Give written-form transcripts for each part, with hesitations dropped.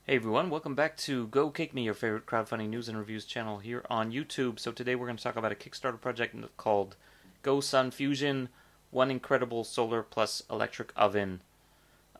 Hey everyone, welcome back to Go Cake Me, your favorite crowdfunding news and reviews channel here on YouTube. So today we're going to talk about a Kickstarter project called GoSun Fusion, One Incredible Solar Plus Electric Oven.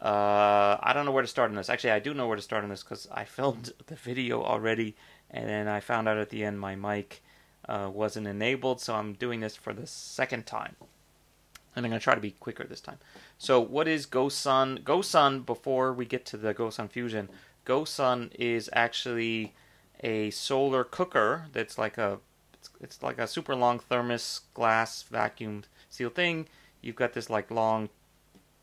I don't know where to start on this. Actually, I do know where to start on this because I filmed the video already, and then I found out at the end my mic wasn't enabled, so I'm doing this for the second time. And I'm going to try to be quicker this time. So what is GoSun? GoSun, before we get to the GoSun Fusion, GoSun is actually a solar cooker that's like it's like a super long thermos glass vacuum seal thing. You've got this like long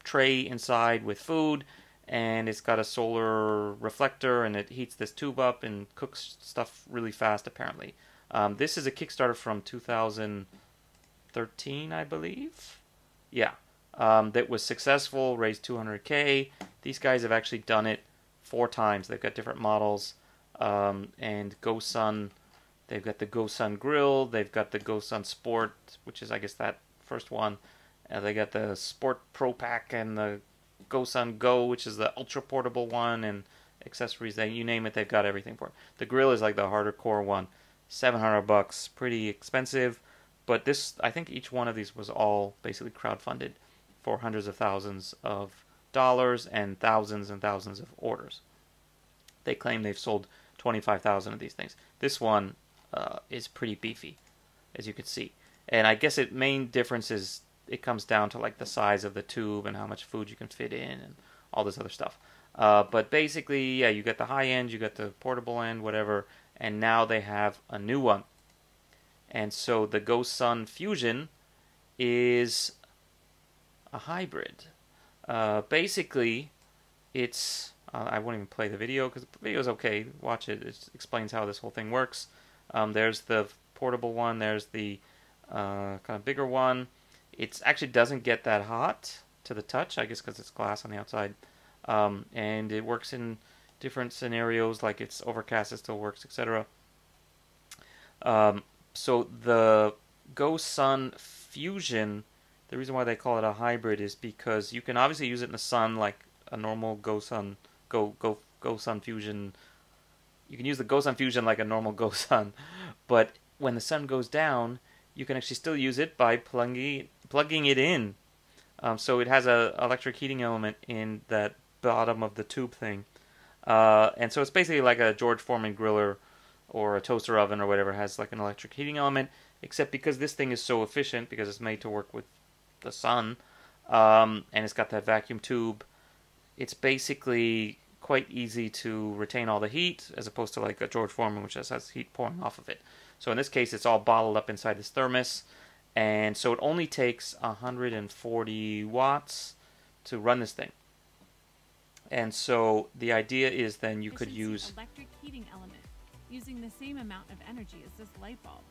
tray inside with food, and it's got a solar reflector, and it heats this tube up and cooks stuff really fast apparently. This is a Kickstarter from 2013, I believe. Yeah, that was successful, raised 200K. These guys have actually done it 4 times. They've got different models, and GoSun, they've got the GoSun Grill, they've got the GoSun Sport, which is I guess that first one. They got the Sport Pro Pack and the GoSun Go, which is the ultra portable one, and accessories. You name it, they've got everything for it. The grill is like the harder core one, $700, pretty expensive. But this, I think each one of these was all basically crowdfunded for hundreds of thousands of dollars and thousands of orders. They claim they've sold 25,000 of these things. This one is pretty beefy, as you can see. And I guess main difference is it comes down to like the size of the tube and how much food you can fit in and all this other stuff. But basically, yeah, you got the high end, you got the portable end, whatever, and now they have a new one. And so the GoSun Fusion is a hybrid. Basically, it's... I won't even play the video because the video is okay. Watch it. It explains how this whole thing works. There's the portable one. There's the kind of bigger one. It actually doesn't get that hot to the touch, I guess because it's glass on the outside. And it works in different scenarios, like it's overcast, it still works, etc. So the GoSun Fusion, the reason why they call it a hybrid is because you can obviously use it in the sun like a normal GoSun Fusion. You can use the GoSun Fusion like a normal GoSun, but when the sun goes down, you can actually still use it by plugging it in. So it has a electric heating element in that bottom of the tube thing, and so it's basically like a George Foreman griller or a toaster oven or whatever. Has like an electric heating element, except because this thing is so efficient because it's made to work with the sun, and it's got that vacuum tube. It's basically quite easy to retain all the heat as opposed to like a George Foreman, which just has heat pouring off of it. So in this case, it's all bottled up inside this thermos, and so it only takes 140 watts to run this thing. And so the idea is then you could use electric heating element using the same amount of energy as this light bulb.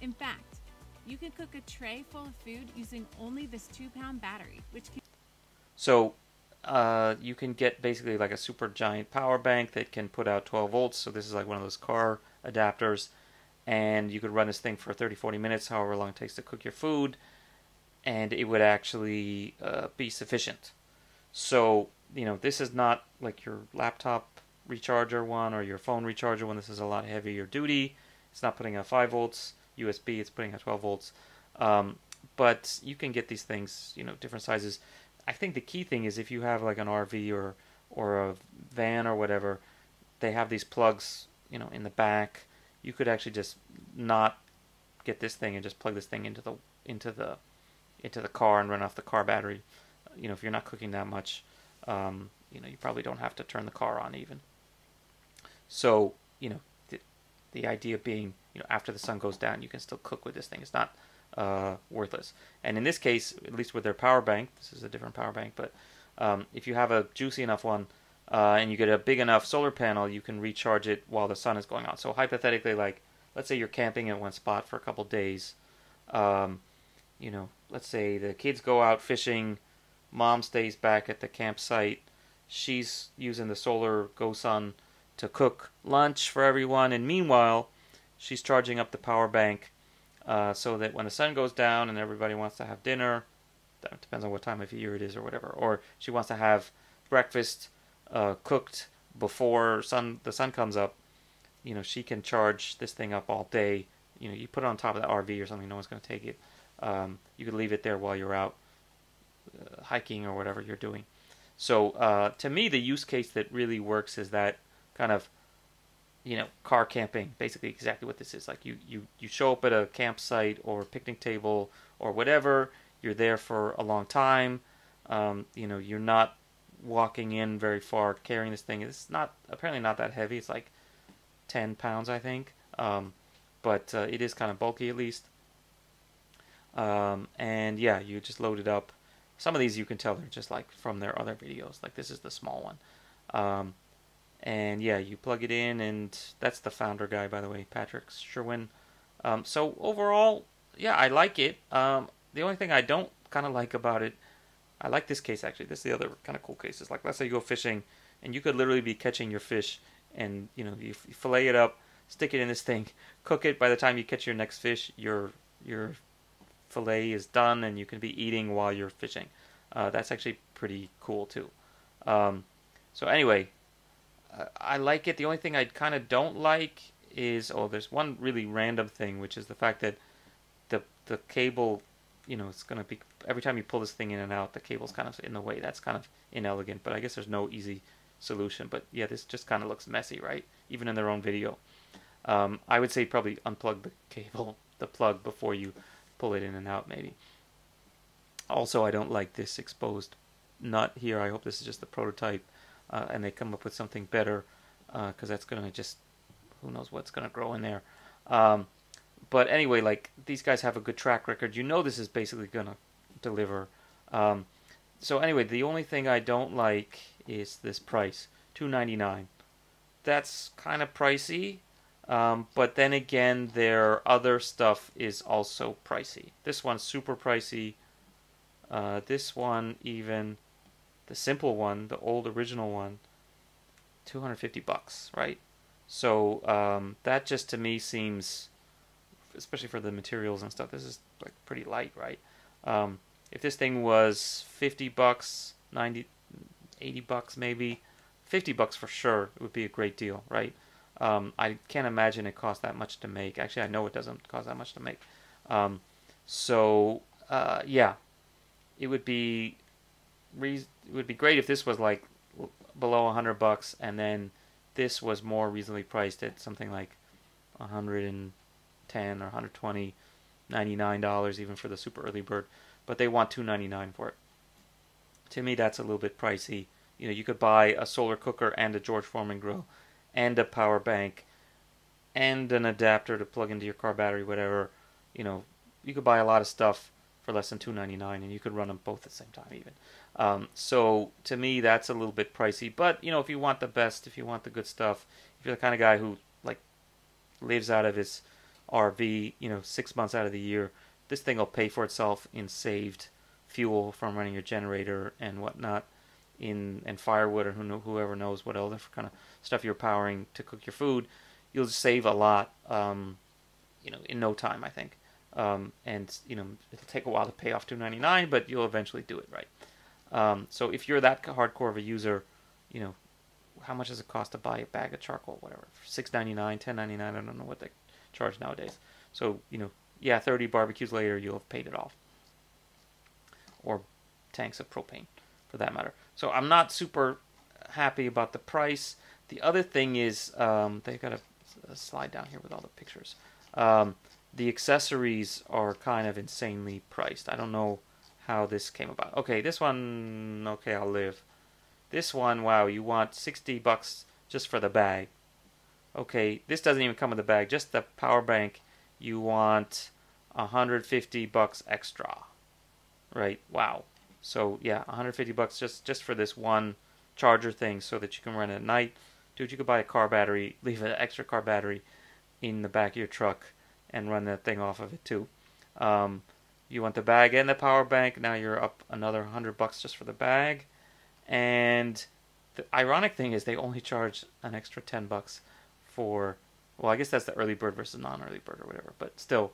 In fact, you can cook a tray full of food using only this 2-pound battery, which can... So you can get basically like a super giant power bank that can put out 12 volts. So this is like one of those car adapters, and you could run this thing for 30-40 minutes, however long it takes to cook your food, and it would actually be sufficient. So, you know, this is not like your laptop recharger one or your phone recharger one. This is a lot heavier duty. It's not putting out 5 volts USB, it's putting out 12 volts. But you can get these things, you know, different sizes. I think the key thing is if you have like an RV or a van or whatever, they have these plugs, you know, in the back. You could actually just not get this thing and just plug this thing into the car and run off the car battery. You know, if you're not cooking that much, you know, you probably don't have to turn the car on even. So, you know, the idea being, you know, after the sun goes down, you can still cook with this thing. It's not worthless. And in this case, at least with their power bank, this is a different power bank, but if you have a juicy enough one and you get a big enough solar panel, you can recharge it while the sun is going on. So hypothetically, like, let's say you're camping at one spot for a couple days. You know, let's say the kids go out fishing, mom stays back at the campsite. She's using the solar GoSun to cook lunch for everyone, and meanwhile, she's charging up the power bank so that when the sun goes down and everybody wants to have dinner, that depends on what time of year it is or whatever, or she wants to have breakfast cooked before the sun comes up, you know, she can charge this thing up all day. You know, you put it on top of the RV or something, no one's going to take it. You could leave it there while you're out hiking or whatever you're doing. So to me, the use case that really works is that kind of, you know, car camping, basically exactly what this is. Like you show up at a campsite or picnic table or whatever, you're there for a long time. You know, you're not walking in very far carrying this thing. It's not apparently not that heavy. It's like 10 pounds, I think. But it is kind of bulky at least. And yeah, you just load it up. Some of these you can tell they're just like from their other videos. Like this is the small one. And yeah, you plug it in, and that's the founder guy, by the way, Patrick Sherwin. So overall, yeah, I like it. The only thing I don't kind of like about it, I like this case actually. This is the other kind of cool case. It's like, let's say you go fishing, and you could literally be catching your fish, and you know you fillet it up, stick it in this thing, cook it. By the time you catch your next fish, your fillet is done, and you can be eating while you're fishing. That's actually pretty cool too. So anyway, I like it. The only thing I kind of don't like is, there's one really random thing, which is the fact that the cable, you know, it's going to be, every time you pull this thing in and out, the cable's kind of in the way. That's kind of inelegant, but I guess there's no easy solution. But yeah, this just kind of looks messy, right? Even in their own video. I would say probably unplug the cable, the plug, before you pull it in and out, maybe. Also, I don't like this exposed nut here. I hope this is just the prototype, and they come up with something better, because that's going to just, who knows what's going to grow in there. But anyway, like, these guys have a good track record. You know this is basically going to deliver. So anyway, the only thing I don't like is this price, $299. That's kind of pricey. But then again, their other stuff is also pricey. This one's super pricey. This one, even the simple one, the old original one, $250, right? So that just to me seems, especially for the materials and stuff, this is like pretty light, right? If this thing was $50, 90, $80 maybe, $50 for sure, it would be a great deal, right? I can't imagine it costs that much to make. Actually, I know it doesn't cost that much to make. Yeah, it would be great if this was like below $100, and then this was more reasonably priced at something like $110 or $120, $99 even for the super early bird. But they want $299 for it. To me, that's a little bit pricey. You know, you could buy a solar cooker and a George Foreman grill, and a power bank, and an adapter to plug into your car battery, whatever. You know, you could buy a lot of stuff for less than $299, and you could run them both at the same time even. So to me, that's a little bit pricey. But you know, if you want the best, if you want the good stuff, if you're the kind of guy who like lives out of his RV, you know, 6 months out of the year, this thing will pay for itself in saved fuel from running your generator and whatnot, and firewood, or whoever knows what other kind of stuff you're powering to cook your food. You'll save a lot, you know, in no time, I think. And you know, it'll take a while to pay off $299, but you'll eventually do it, right? So if you're that hardcore of a user, you know, how much does it cost to buy a bag of charcoal, whatever, $6.99, $10.99? I don't know what they charge nowadays. So you know, yeah, 30 barbecues later, you'll have paid it off, or tanks of propane, for that matter. So I'm not super happy about the price. The other thing is, they've got a slide down here with all the pictures. The accessories are kind of insanely priced. I don't know how this came about. Okay, this one, okay, I'll live. This one, wow, you want $60 just for the bag. Okay, this doesn't even come with the bag. Just the power bank, you want $150 extra. Right, wow. So yeah, $150 just for this one charger thing, so that you can run it at night. Dude, you could buy a car battery, leave an extra car battery in the back of your truck, and run that thing off of it too. You want the bag and the power bank. Now you're up another $100 just for the bag. And the ironic thing is they only charge an extra $10 for, well, I guess that's the early bird versus non-early bird or whatever. But still,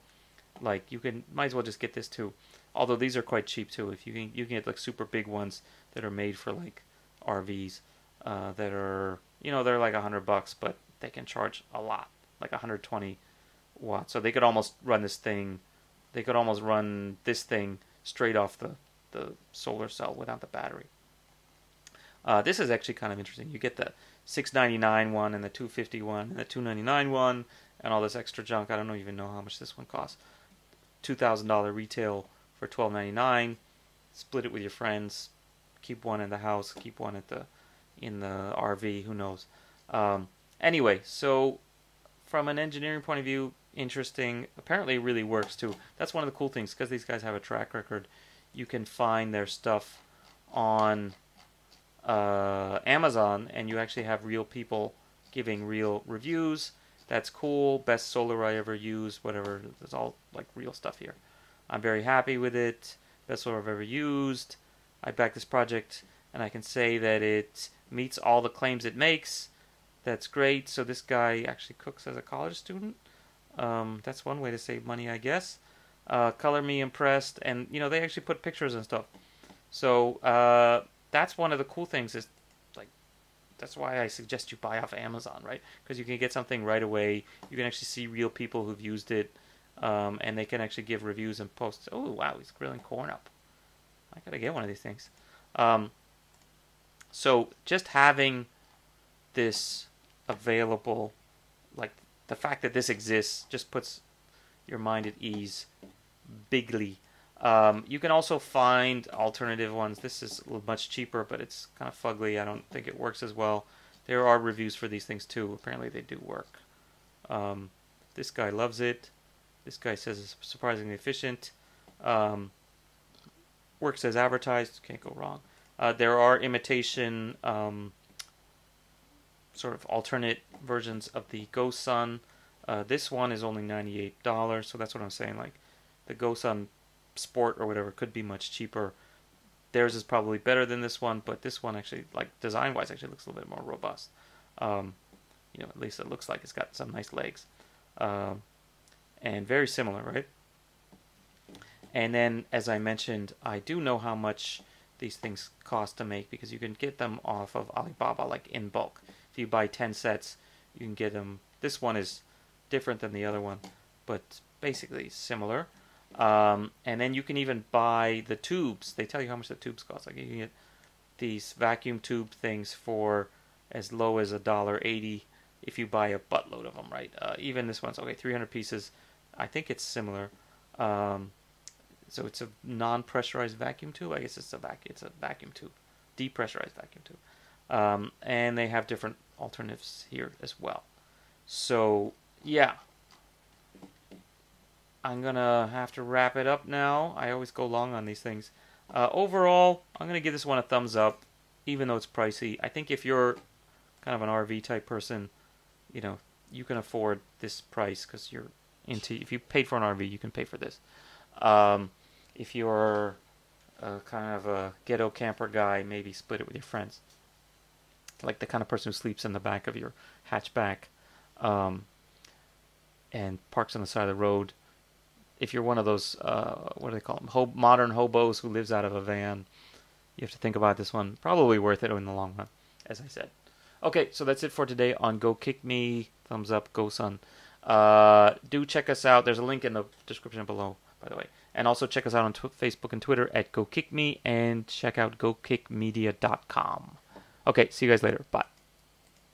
like, you might as well just get this too. Although these are quite cheap too. If you can get like super big ones that are made for like RVs, that are, they're like $100, but they can charge a lot, like 120 watts. So they could almost run this thing. They could almost run this thing straight off the solar cell without the battery. This is actually kind of interesting. You get the $699 one and the $250 one and the $299 one and all this extra junk. I don't even know how much this one costs. $2,000 retail for $1,299. Split it with your friends. Keep one in the house. Keep one in the RV. Who knows? Anyway, so from an engineering point of view, interesting. Apparently, it really works too. That's one of the cool things because these guys have a track record. You can find their stuff on Amazon, and you actually have real people giving real reviews. That's cool. Best solar I ever used. Whatever. There's all like real stuff here. I'm very happy with it. Best solar I've ever used. I backed this project, and I can say that it meets all the claims it makes. That's great. So this guy actually cooks as a college student. That's one way to save money, I guess. Color me impressed, and they actually put pictures and stuff. So that's one of the cool things. Is like that's why I suggest you buy off Amazon, right? Because you can get something right away. You can actually see real people who've used it, and they can actually give reviews and posts. Oh wow, he's grilling corn up. I gotta get one of these things. So just having this available, like the fact that this exists, just puts your mind at ease bigly. You can also find alternative ones. This is much cheaper, but it's kind of fugly. I don't think it works as well. There are reviews for these things too. Apparently they do work. This guy loves it. This guy says it's surprisingly efficient. Works as advertised. Can't go wrong. There are imitation sort of alternate versions of the GoSun. This one is only $98, so that's what I'm saying. Like the GoSun Sport or whatever could be much cheaper. Theirs is probably better than this one, but this one actually, like design-wise, actually looks a little bit more robust. At least it looks like it's got some nice legs, and very similar, right? And then, as I mentioned, I do know how much these things cost to make because you can get them off of Alibaba, like in bulk. If you buy 10 sets, you can get them. This one is different than the other one, but basically similar. And then you can even buy the tubes. They tell you how much the tubes cost. Like you can get these vacuum tube things for as low as $1.80 if you buy a buttload of them, right? Even this one's okay, 300 pieces. I think it's similar. So it's a non-pressurized vacuum tube. I guess it's a vacuum tube, depressurized vacuum tube. And they have different alternatives here as well. So yeah, I'm gonna have to wrap it up now. I always go long on these things. Overall, I'm gonna give this one a thumbs up, even though it's pricey. I think if you're kind of an RV type person, you can afford this price because you're into. If you paid for an RV, you can pay for this. If you're kind of a ghetto camper guy, maybe split it with your friends. Like the kind of person who sleeps in the back of your hatchback and parks on the side of the road. If you're one of those, what do they call them, modern hobos who lives out of a van, you have to think about this one. Probably worth it in the long run, as I said. Okay, so that's it for today on Go Kick Me. Thumbs up, GoSun. Do check us out. There's a link in the description below, by the way. And also check us out on Facebook and Twitter at Go Kick Me, and check out GoKickMedia.com. Okay, see you guys later. Bye.